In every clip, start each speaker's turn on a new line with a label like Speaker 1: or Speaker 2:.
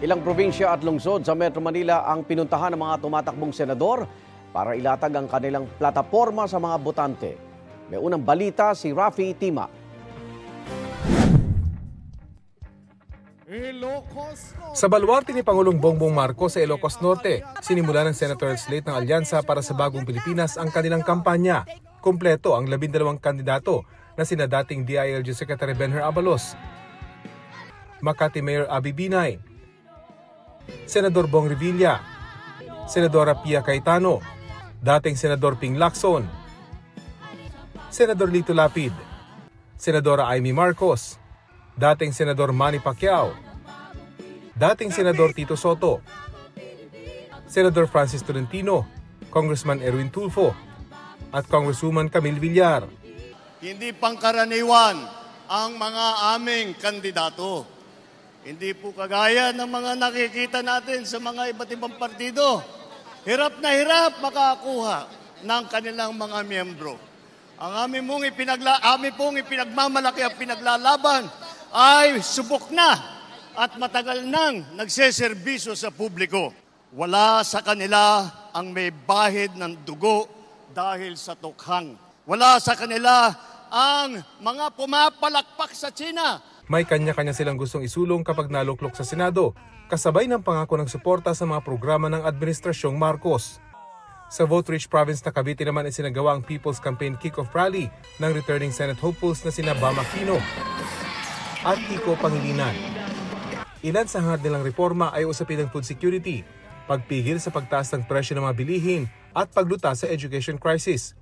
Speaker 1: Ilang probinsya at lungsod sa Metro Manila ang pinuntahan ng mga tumatakbong senador para ilatag ang kanilang plataporma sa mga botante. May unang balita si Rafi Tima.
Speaker 2: Sa baluarte ni Pangulong Bongbong Marcos sa Ilocos Norte, sinimula ng senatorial slate ng Alyansa para sa Bagong Pilipinas ang kanilang kampanya. Kompleto ang 12 kandidato na sina dating DILG Secretary Benher Abalos, Makati Mayor Abby Binay, Senador Bong Revilla, Senadora Pia Cayetano, dating Senador Ping Lacson, Senador Lito Lapid, Senadora Amy Marcos, dating Senador Manny Pacquiao, dating Senador Tito Soto, Senador Francis Tolentino, Congressman Erwin Tulfo, at Congresswoman Camille Villar.
Speaker 3: Hindi pangkaraniwan ang mga aming kandidato. Hindi po kagaya ng mga nakikita natin sa mga iba't ibang partido. Hirap na hirap makakuha ng kanilang mga miyembro. Ang aming pong ipinagmamalaki at pinaglalaban ay subok na at matagal nang nagseserbisyo sa publiko. Wala sa kanila ang may bahid ng dugo dahil sa tukhang. Wala sa kanila ang mga pumapalakpak sa China.
Speaker 2: May kanya-kanya silang gustong isulong kapag naluklok sa Senado, kasabay ng pangako ng suporta sa mga programa ng Administrasyong Marcos. Sa vote-rich province na Cavite naman ay sinagawa ang People's Campaign Kick-Off Rally ng returning Senate hopefuls na sina Bam Aquino at Kiko Pangilinan. Ilan sa hangad nilang reforma ay usapin ng food security, pagpigil sa pagtaas ng presyo ng mga bilihin at paglutas sa education crisis.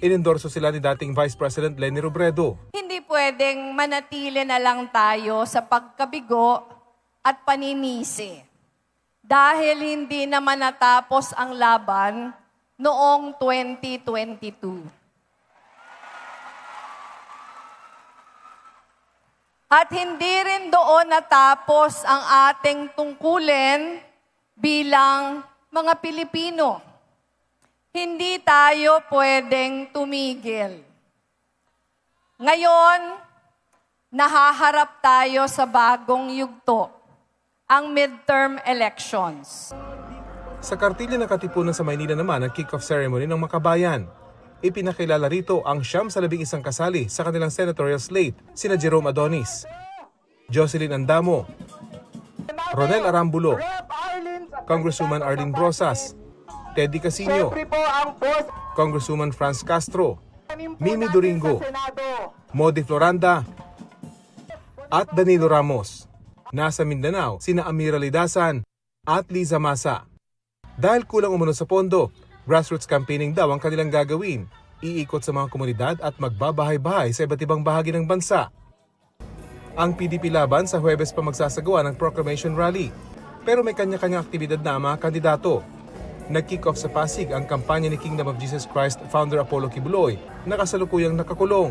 Speaker 2: Inendorso sila ni dating Vice President Leni Robredo.
Speaker 4: Hindi pwedeng manatili na lang tayo sa pagkabigo at paninisi dahil hindi naman natapos ang laban noong 2022. At hindi rin doon natapos ang ating tungkulin bilang mga Pilipino. Hindi tayo pwedeng tumigil. Ngayon, nahaharap tayo sa bagong yugto, ang midterm elections.
Speaker 2: Sa kartilya ng Katipunan sa Maynila naman ang kick-off ceremony ng Makabayan. Ipinakilala rito ang 11 kasali sa kanilang senatorial slate, sina Jerome Adonis, Jocelyn Andamo, Ronel Arambulo, Congresswoman Arlene Brosas, Teddy Casino, Congresswoman Franz Castro, Mimi Doringo, Modi Floranda, at Danilo Ramos. Nasa Mindanao, sina Amira Lidasan at Liza Masa. Dahil kulang umano sa pondo, grassroots campaigning daw ang kanilang gagawin. Iikot sa mga komunidad at magbabahay-bahay sa iba't ibang bahagi ng bansa. Ang PDP laban sa Huwebes pa magsasagawa ng Proclamation Rally. Pero may kanya-kanyang aktibidad na ang mga kandidato. Nag-kick-off sa Pasig ang kampanya ni Kingdom of Jesus Christ founder Apollo Kibuloy na kasalukuyang nakakulong.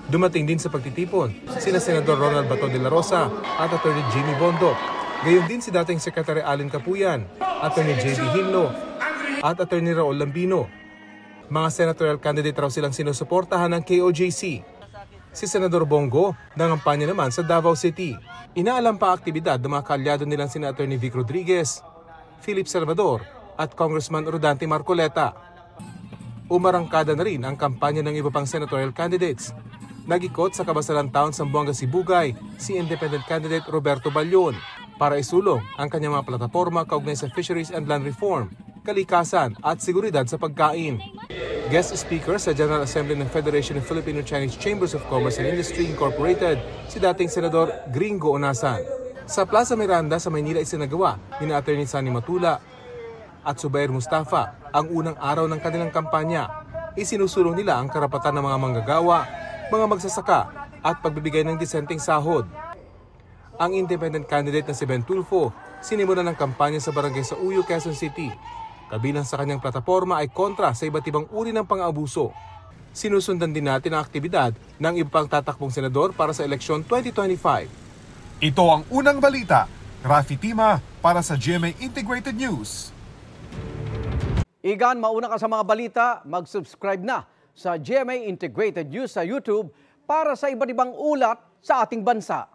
Speaker 2: Dumating din sa pagtitipon sina Senador Ronald Bato de la Rosa at Atty. Jimmy Bondo. Gayon din si dating Secretary Allen Capuyan, Atty. J.D. Hinlo at Atty. Raul Lambino. Mga senatorial candidate raw silang sinusuportahan ng KOJC. Si Senador Bongo nangampanya naman sa Davao City. Inaalam pa ang aktibidad ng mga kaalyado nilang sina Atty. Vic Rodriguez, Philip Salvador at Congressman Rodante Marcoleta. Umarangkada na rin ang kampanya ng iba pang senatorial candidates. Nag-ikot sa Kabasalan Town, Zamboanga, Sibugay, si independent candidate Roberto Balyon para isulong ang kanyang mga plataporma kaugnay sa fisheries and land reform, kalikasan at seguridad sa pagkain. Guest speaker sa General Assembly ng Federation of Filipino-Chinese Chambers of Commerce and Industry Incorporated, si dating Senador Gringo Onasan. Sa Plaza Miranda sa Maynila isinagawa ni Atty. Sunny Matula at Zubair Mustafa ang unang araw ng kanilang kampanya. Isinusulong nila ang karapatan ng mga manggagawa, mga magsasaka at pagbibigay ng disenteng sahod. Ang independent candidate na si Ben Tulfo sinimulan ng kampanya sa barangay sa Uyo, Quezon City. Kabilang sa kanyang plataporma ay kontra sa iba't ibang uri ng pang-abuso. Sinusundan din natin ang aktibidad ng iba pang tatakbong senador para sa eleksyon 2025.
Speaker 5: Ito ang unang balita. Rafi Tima para sa GMA Integrated News.
Speaker 1: Igan, mauna ka sa mga balita, mag-subscribe na sa GMA Integrated News sa YouTube para sa iba't ibang ulat sa ating bansa.